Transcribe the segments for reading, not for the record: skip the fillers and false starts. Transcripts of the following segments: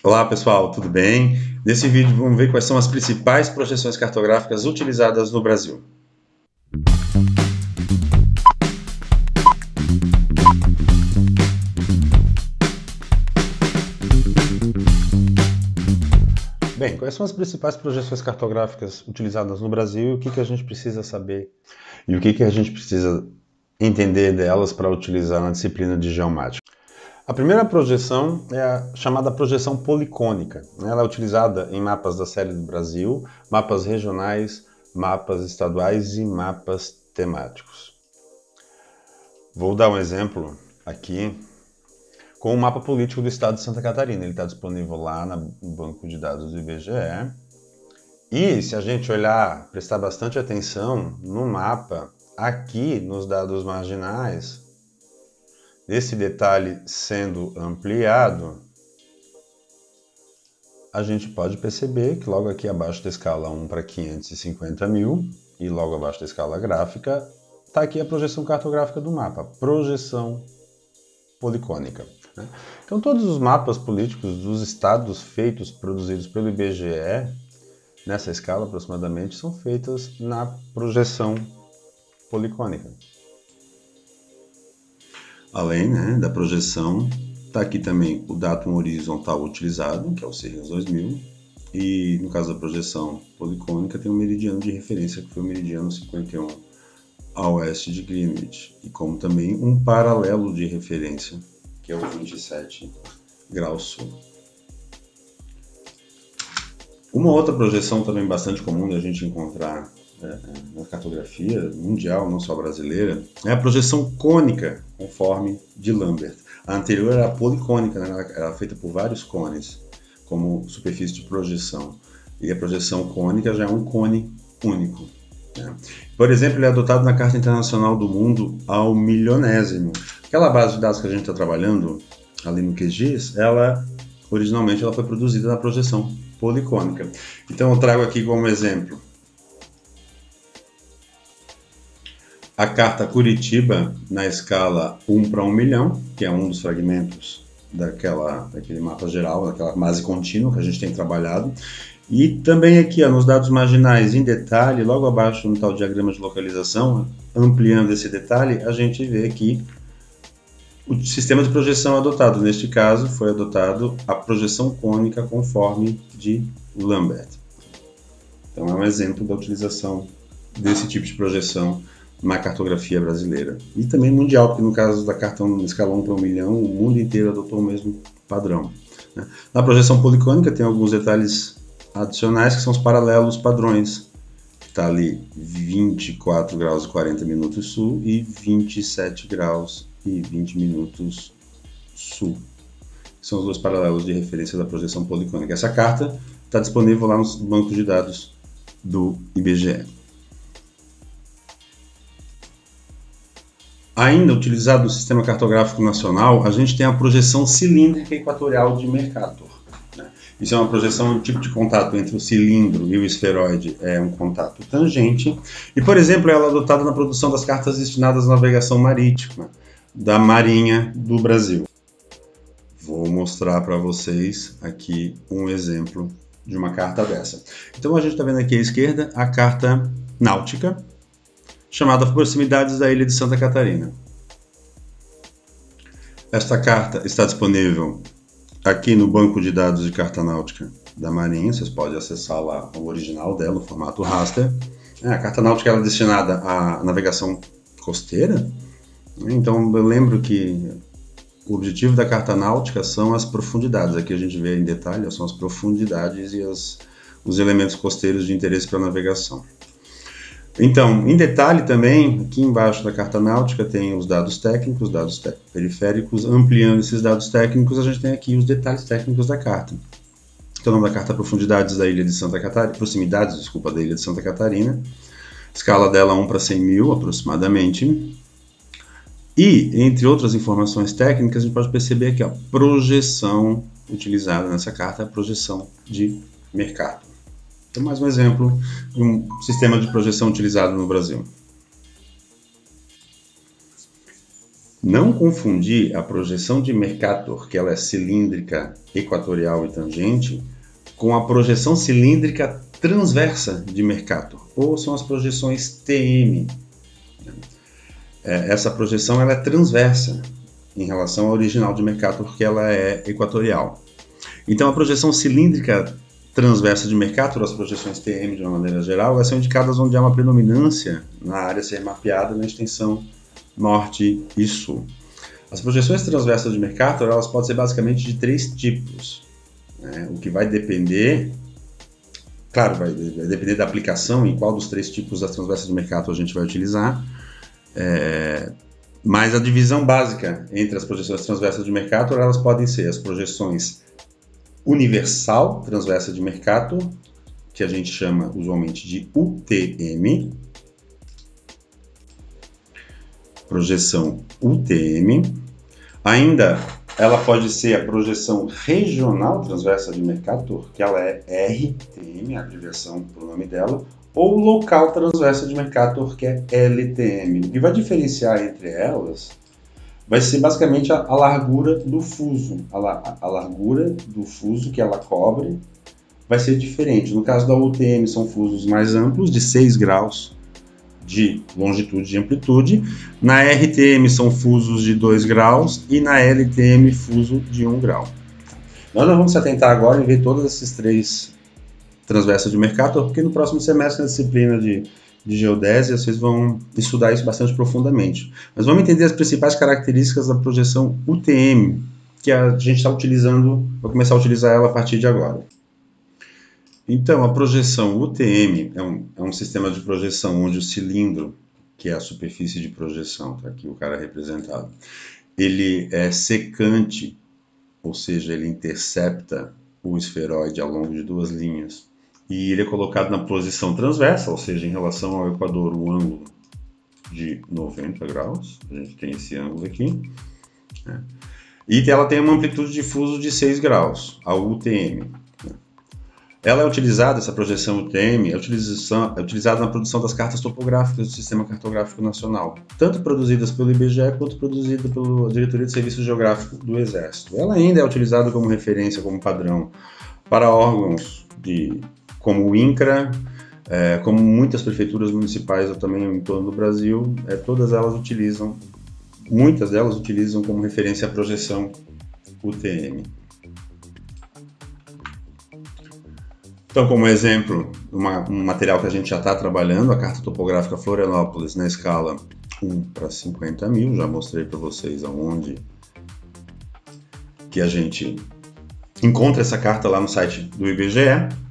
Olá pessoal, tudo bem? Nesse vídeo vamos ver quais são as principais projeções cartográficas utilizadas no Brasil. Bem, quais são as principais projeções cartográficas utilizadas no Brasil e o que a gente precisa saber e o que a gente precisa entender delas para utilizar na disciplina de geomática? A primeira projeção é a chamada projeção policônica. Ela é utilizada em mapas da série do Brasil, mapas regionais, mapas estaduais e mapas temáticos. Vou dar um exemplo aqui com o mapa político do estado de Santa Catarina. Ele está disponível lá no banco de dados do IBGE. E se a gente olhar, prestar bastante atenção no mapa, aqui nos dados marginais, esse detalhe sendo ampliado, a gente pode perceber que logo aqui abaixo da escala 1 para 550 mil e logo abaixo da escala gráfica, está aqui a projeção cartográfica do mapa, projeção policônica. Então todos os mapas políticos dos estados produzidos pelo IBGE, nessa escala aproximadamente, são feitos na projeção policônica. Além da projeção, está aqui também o datum horizontal utilizado, que é o Sirius 2000, e no caso da projeção policônica tem um meridiano de referência, que foi o meridiano 51 a oeste de Greenwich, e como também um paralelo de referência, que é o 27 graus sul. Uma outra projeção também bastante comum da gente encontrar na cartografia mundial, não só brasileira, é a projeção cônica conforme de Lambert. A anterior era a policônica, né? Ela era feita por vários cones como superfície de projeção, e a projeção cônica já é um cone único. Né? Por exemplo, ele é adotado na Carta Internacional do Mundo ao milionésimo. Aquela base de dados que a gente está trabalhando ali no QGIS, originalmente ela foi produzida na projeção policônica. Então eu trago aqui como exemplo a carta Curitiba na escala 1 para 1 milhão, que é um dos fragmentos daquele mapa geral, daquela base contínua que a gente tem trabalhado. E também aqui, nos dados marginais em detalhe, logo abaixo no tal diagrama de localização, ampliando esse detalhe, a gente vê que o sistema de projeção adotado, neste caso, foi adotado a projeção cônica conforme de Lambert. Então é um exemplo da utilização desse tipo de projeção na cartografia brasileira. E também mundial, porque no caso da carta na escala 1 para 1 milhão, o mundo inteiro adotou o mesmo padrão. Né? Na projeção policônica tem alguns detalhes adicionais, que são os paralelos padrões. Está ali 24 graus e 40 minutos sul e 27 graus e 20 minutos sul. São os dois paralelos de referência da projeção policônica. Essa carta está disponível lá no banco de dados do IBGE. Ainda utilizado no Sistema Cartográfico Nacional, a gente tem a projeção cilíndrica equatorial de Mercator. Isso é uma projeção, um tipo de contato entre o cilindro e o esferoide, é um contato tangente. E, por exemplo, ela é adotada na produção das cartas destinadas à navegação marítima da Marinha do Brasil. Vou mostrar para vocês aqui um exemplo de uma carta dessa. Então a gente está vendo aqui à esquerda a carta náutica, chamada Proximidades da Ilha de Santa Catarina. Esta carta está disponível aqui no banco de dados de carta náutica da Marinha. Vocês podem acessar lá o original dela, o formato raster. A carta náutica é destinada à navegação costeira. Então eu lembro que o objetivo da carta náutica são as profundidades. Aqui a gente vê em detalhe, são as profundidades e os elementos costeiros de interesse para a navegação. Então, em detalhe também, aqui embaixo da carta náutica tem os dados técnicos, dados periféricos. Ampliando esses dados técnicos, a gente tem aqui os detalhes técnicos da carta. Então, o nome da carta é Profundidades da Ilha de Santa Catarina, Proximidades, desculpa, da Ilha de Santa Catarina. Escala dela 1 para 100 mil, aproximadamente. E, entre outras informações técnicas, a gente pode perceber aqui a projeção utilizada nessa carta, a projeção de Mercator. Então, mais um exemplo de um sistema de projeção utilizado no Brasil. Não confundir a projeção de Mercator, que ela é cilíndrica, equatorial e tangente, com a projeção cilíndrica transversa de Mercator, ou são as projeções TM. Essa projeção ela é transversa em relação à original de Mercator, que ela é equatorial. Então, a projeção cilíndrica transversa de Mercator, as projeções TM de uma maneira geral, elas são indicadas onde há uma predominância na área a ser mapeada na extensão norte e sul. As projeções transversas de Mercator, elas podem ser basicamente de 3 tipos, né? O que vai depender, claro, vai depender da aplicação, em qual dos 3 tipos das transversas de Mercator a gente vai utilizar, mas a divisão básica entre as projeções transversas de Mercator, elas podem ser as projeções universal transversa de Mercator, que a gente chama usualmente de UTM, projeção UTM. Ainda ela pode ser a projeção regional transversa de Mercator, que ela é RTM, a abreviação para o nome dela, ou local transversa de Mercator, que é LTM. O que vai diferenciar entre elas vai ser basicamente a largura do fuso. A largura do fuso que ela cobre vai ser diferente. No caso da UTM, são fusos mais amplos, de 6 graus de longitude e amplitude. Na RTM, são fusos de 2 graus e na LTM, fuso de 1 grau. Nós vamos se atentar agora em ver todos esses 3 transversas de Mercator, porque no próximo semestre, na disciplina de geodésia, vocês vão estudar isso bastante profundamente. Mas vamos entender as principais características da projeção UTM, que a gente está utilizando, vai começar a utilizar ela a partir de agora. Então, a projeção UTM é um sistema de projeção onde o cilindro, que é a superfície de projeção, tá aqui o cara representado, ele é secante, ou seja, ele intercepta o esferoide ao longo de 2 linhas. E ele é colocado na posição transversa, ou seja, em relação ao equador, o ângulo de 90 graus. A gente tem esse ângulo aqui. Né? E ela tem uma amplitude de fuso de 6 graus, a UTM. Ela é utilizada, essa projeção UTM, é utilizada na produção das cartas topográficas do Sistema Cartográfico Nacional, tanto produzidas pelo IBGE quanto produzidas pela Diretoria de Serviço Geográfico do Exército. Ela ainda é utilizada como referência, como padrão, para órgãos como o INCRA, como muitas prefeituras municipais também em torno do Brasil, muitas delas utilizam como referência a projeção UTM. Então, como exemplo, um material que a gente já está trabalhando, a Carta Topográfica Florianópolis na escala 1:50.000, já mostrei para vocês aonde que a gente encontra essa carta lá no site do IBGE.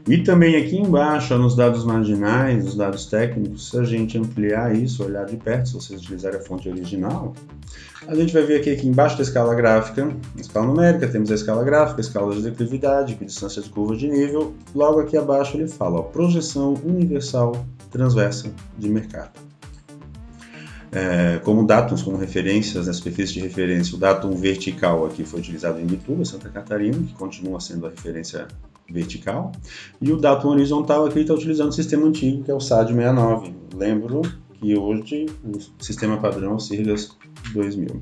E também aqui embaixo, nos dados marginais, os dados técnicos, se a gente ampliar isso, olhar de perto, se vocês utilizarem a fonte original, a gente vai ver aqui embaixo da escala gráfica, na escala numérica, temos a escala gráfica, a escala de declividade, distância de curva de nível. Logo aqui abaixo ele fala, projeção universal transversa de Mercator. Como datums, como referências, na superfície de referência, o datum vertical aqui foi utilizado em Bituba, Santa Catarina, que continua sendo a referência vertical, e o datum horizontal aqui está utilizando o sistema antigo, que é o SAD 69. Lembro que hoje o sistema padrão é o SIRGAS 2000.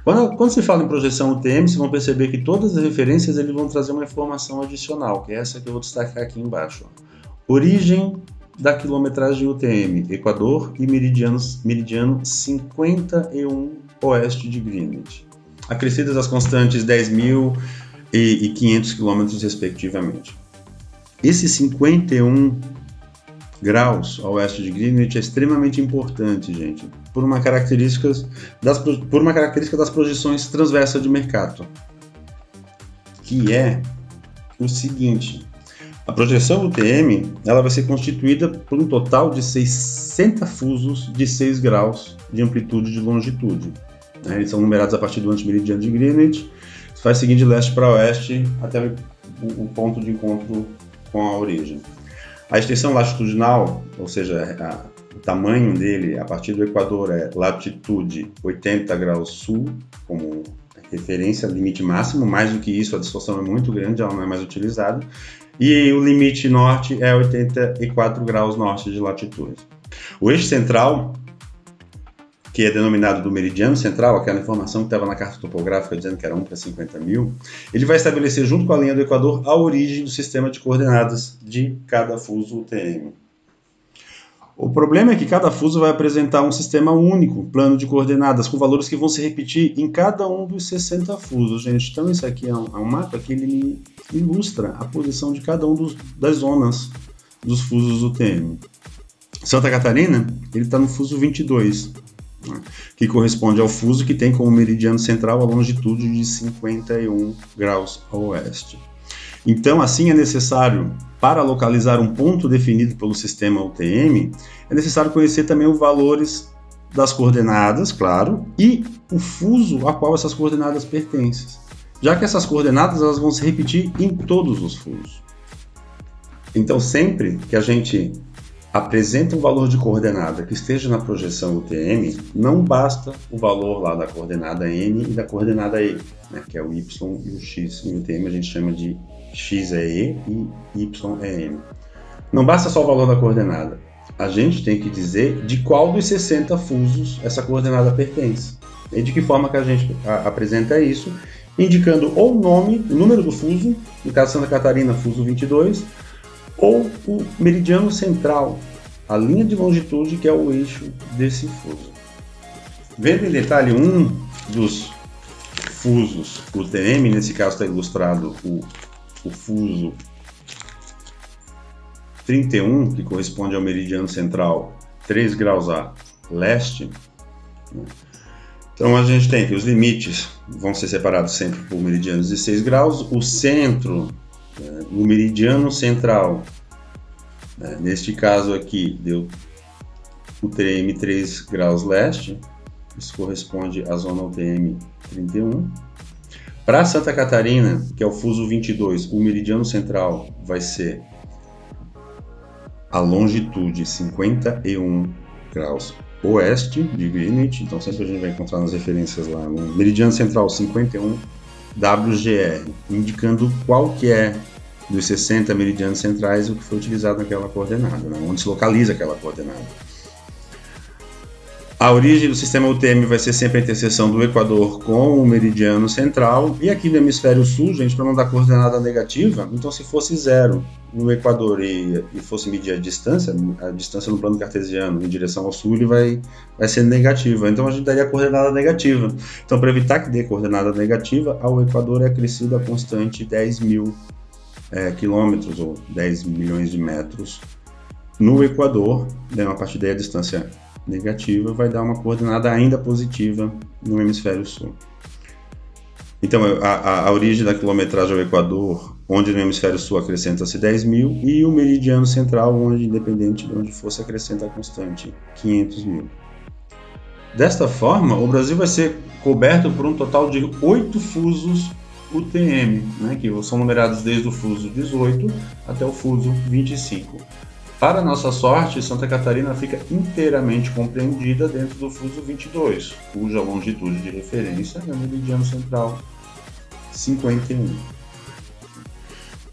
Quando se fala em projeção UTM, vocês vão perceber que todas as referências eles vão trazer uma informação adicional, que é essa que eu vou destacar aqui embaixo. Origem da quilometragem UTM, Equador e meridiano 51 oeste de Greenwich. Acrescidas as constantes 10.000 e 500 km respectivamente. Esse 51 graus a oeste de Greenwich é extremamente importante, gente, por uma característica das projeções transversas de Mercator, que é o seguinte: a projeção UTM ela vai ser constituída por um total de 60 fusos de 6 graus de amplitude e de longitude. Eles são numerados a partir do antimeridiano de Greenwich, vai seguir de leste para oeste até o ponto de encontro com a origem. A extensão latitudinal, ou seja, o tamanho dele a partir do Equador é latitude 80 graus sul, como referência, limite máximo. Mais do que isso, a distorção é muito grande, ela não é mais utilizada. E o limite norte é 84 graus norte de latitude. O eixo central que é denominado do meridiano central, aquela informação que estava na carta topográfica dizendo que era 1 para 50 mil, ele vai estabelecer junto com a linha do Equador a origem do sistema de coordenadas de cada fuso UTM. O problema é que cada fuso vai apresentar um sistema único, plano de coordenadas, com valores que vão se repetir em cada um dos 60 fusos, gente. Então isso aqui é um mapa que ele ilustra a posição de cada um das zonas dos fusos UTM. Santa Catarina, ele está no fuso 22, né, que corresponde ao fuso que tem como meridiano central a longitude de 51 graus a oeste. Então, assim, é necessário, para localizar um ponto definido pelo sistema UTM, é necessário conhecer também os valores das coordenadas, claro, e o fuso a qual essas coordenadas pertencem, já que essas coordenadas elas vão se repetir em todos os fusos. Então, sempre que a gente apresenta um valor de coordenada que esteja na projeção UTM, não basta o valor lá da coordenada N e da coordenada E, né, que é o Y e o X. Em UTM a gente chama de X é E e Y é M. Não basta só o valor da coordenada. A gente tem que dizer de qual dos 60 fusos essa coordenada pertence. E de que forma que a gente apresenta isso, indicando ou o nome, o número do fuso, no caso Santa Catarina, fuso 22, ou o meridiano central, a linha de longitude que é o eixo desse fuso. Vendo em detalhe um dos fusos UTM, nesse caso está ilustrado o fuso 31, que corresponde ao meridiano central 3 graus a leste. Então a gente tem que os limites vão ser separados sempre por meridianos de 6 graus, o centro, o meridiano central, neste caso aqui deu UTM 3 graus leste, isso corresponde à zona UTM 31. Para Santa Catarina, que é o fuso 22, o meridiano central vai ser a longitude 51 graus oeste de Greenwich, então sempre a gente vai encontrar nas referências lá no meridiano central 51 WGR, indicando qual que é dos 60 meridianos centrais o que foi utilizado naquela coordenada, né? Onde se localiza aquela coordenada. A origem do sistema UTM vai ser sempre a interseção do Equador com o meridiano central, e aqui no hemisfério sul, gente, para não dar coordenada negativa, então se fosse 0 no Equador e fosse medir a distância no plano cartesiano em direção ao sul, ele vai ser negativa, então a gente daria a coordenada negativa. Então, para evitar que dê coordenada negativa, ao Equador é acrescida a constante 10 mil quilômetros ou 10 milhões de metros no Equador, a partir daí a distância negativa vai dar uma coordenada ainda positiva no hemisfério sul. Então a origem da quilometragem ao Equador, onde no hemisfério sul acrescenta-se 10 mil, e o meridiano central, onde independente de onde fosse acrescenta a constante 500 mil. Desta forma, o Brasil vai ser coberto por um total de 8 fusos UTM, né, que são numerados desde o fuso 18 até o fuso 25. Para nossa sorte, Santa Catarina fica inteiramente compreendida dentro do fuso 22, cuja longitude de referência é o meridiano central 51.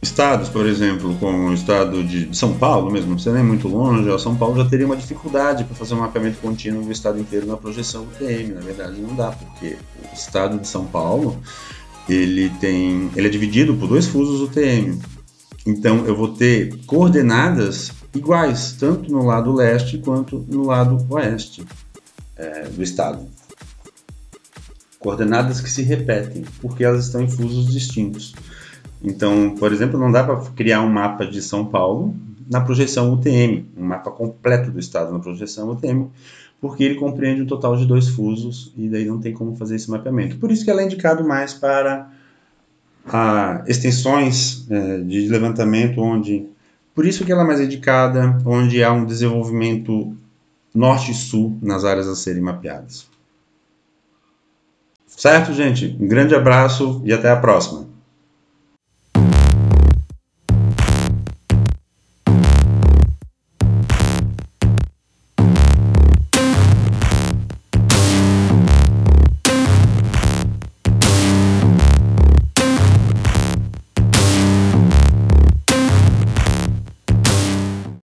Estados, por exemplo, como o estado de São Paulo mesmo, você não é muito longe, São Paulo já teria uma dificuldade para fazer um mapeamento contínuo do estado inteiro na projeção UTM. Na verdade não dá, porque o estado de São Paulo ele é dividido por 2 fusos UTM. Então eu vou ter coordenadas iguais, tanto no lado leste quanto no lado oeste do estado. Coordenadas que se repetem, porque elas estão em fusos distintos. Então, por exemplo, não dá para criar um mapa de São Paulo na projeção UTM, um mapa completo do estado na projeção UTM, porque ele compreende um total de 2 fusos e daí não tem como fazer esse mapeamento. Por isso que ela é indicado mais para extensões de levantamento por isso que ela é mais indicada onde há um desenvolvimento norte e sul nas áreas a serem mapeadas. Certo, gente? Um grande abraço e até a próxima.